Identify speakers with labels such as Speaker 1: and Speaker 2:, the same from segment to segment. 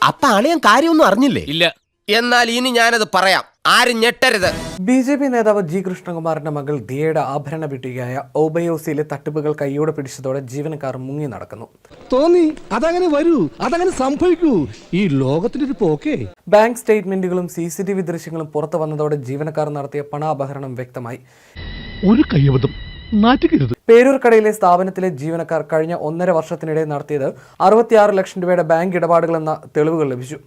Speaker 1: അപ്പൊ അളിയൻ കാര്യമൊന്നും അറിഞ്ഞില്ലേ?
Speaker 2: ഇല്ല.
Speaker 1: എന്നാൽ ഇനി ഞാനത് പറയാം, ആരും ഞെട്ടരുത്.
Speaker 3: BJP നേതാവ് G. കൃഷ്ണകുമാറിന്റെ മകൾ ദിയയുടെ ആഭരണ വീട്ടികയായ ഒബയോസിയിലെ തട്ടിപ്പുകൾ കൈയോടെ പിടിച്ചതോടെ ജീവനക്കാർ മുങ്ങി നടക്കുന്നു.
Speaker 4: തോന്നി അതങ്ങനെ വരൂ, അതങ്ങനെ സംഭവിക്കൂ. ഈ ലോകത്തിന്റെ ഒരു പോക്കേ.
Speaker 3: ബാങ്ക് സ്റ്റേറ്റ്മെന്റുകളും CCTV ദൃശ്യങ്ങളും പുറത്തു വന്നതോടെ ജീവനക്കാർ നടത്തിയ പണാപഹരണം വ്യക്തമായി.
Speaker 4: ഒരു കയ്യബദ്ധം നാറ്റുകരുത്.
Speaker 3: പേരൂർക്കടയിലെ സ്ഥാപനത്തിലെ ജീവനക്കാർ കഴിഞ്ഞ 1.5 വർഷത്തിനിടെ നടത്തിയത് 66 ലക്ഷം രൂപയുടെ ബാങ്ക് ഇടപാടുകളെന്ന തെളിവുകൾ ലഭിച്ചു.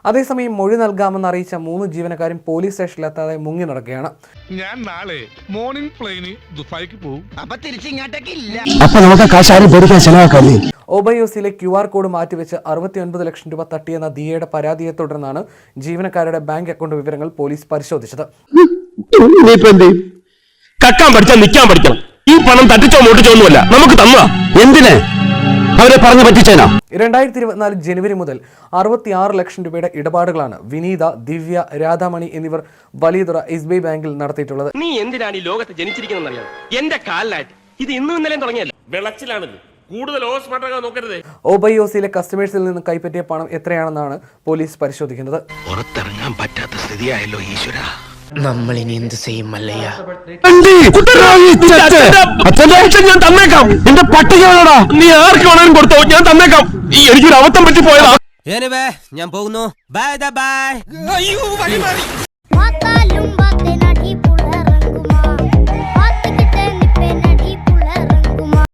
Speaker 3: അതേസമയം മൊഴി നൽകാമെന്ന് അറിയിച്ച 3 ജീവനക്കാരും പോലീസ് സ്റ്റേഷനിലെത്താതെ മുങ്ങി നടക്കുകയാണ്.
Speaker 4: ഞാൻ നാളെ മോർണിംഗ് പ്ലെയിന് ദുബായിക്ക് പോകും.
Speaker 3: ഒബയോസിലെ QR കോഡ് മാറ്റിവെച്ച് 69 ലക്ഷം രൂപ തട്ടിയെന്ന ദിയയുടെ പരാതിയെ തുടർന്നാണ് ജീവനക്കാരുടെ ബാങ്ക് അക്കൗണ്ട് വിവരങ്ങൾ പോലീസ് പരിശോധിച്ചത്.
Speaker 2: കക്കാൻ പഠിച്ചാൽ നിൽക്കാൻ പഠിക്കണം. ഈ പണം തട്ടിച്ചോ മോട്ടിച്ചോന്നുമല്ല, നമുക്ക് തന്നാ. എന്തിന് അവരെ പറഞ്ഞു പറ്റിച്ചേനാ?
Speaker 3: 2024 ജനുവരി മുതൽ 66 ലക്ഷം രൂപയുടെ ഇടപാടുകളാണ് വിനീത, ദിവ്യ, രാധാമണി എന്നിവർ വലിയതുറ SBI ബാങ്കിൽ നടത്തിയിട്ടുള്ളത്.
Speaker 5: നീ എന്തിനാണ് ഈ ലോകത്ത് ജനിച്ചിരിക്കുന്നറിയാം? എന്റെ കാലിലായിട്ട് ഇത് ഇന്നും ഇന്നലെയും തുടങ്ങിയല്ല, വിളച്ചിലാണിത്. കൂടുതൽ നോക്കരുതേ.
Speaker 3: ഒബയോസിലെ കസ്റ്റമേഴ്സിൽ നിന്ന് കൈപ്പറ്റിയ പണം എത്രയാണെന്നാണ് പോലീസ് പരിശോധിക്കുന്നത്.
Speaker 6: പുറത്തിറങ്ങാൻ പറ്റാത്ത സ്ഥിതിയായല്ലോ ഈശ്വര.
Speaker 1: നമ്മൾ ഇനി എന്ത് ചെയ്യും മല്ലയ്യ?
Speaker 2: ഞാൻ തന്നേക്കാം. എന്റെ പട്ടികയോടാ, നീ ആർക്ക് വേണേലും കൊടുത്തോ, ഞാൻ തന്നേക്കാം. എനിക്കൊരു അബദ്ധം പറ്റിപ്പോയതാ.
Speaker 1: ഞാൻ പോകുന്നു. Bye bye.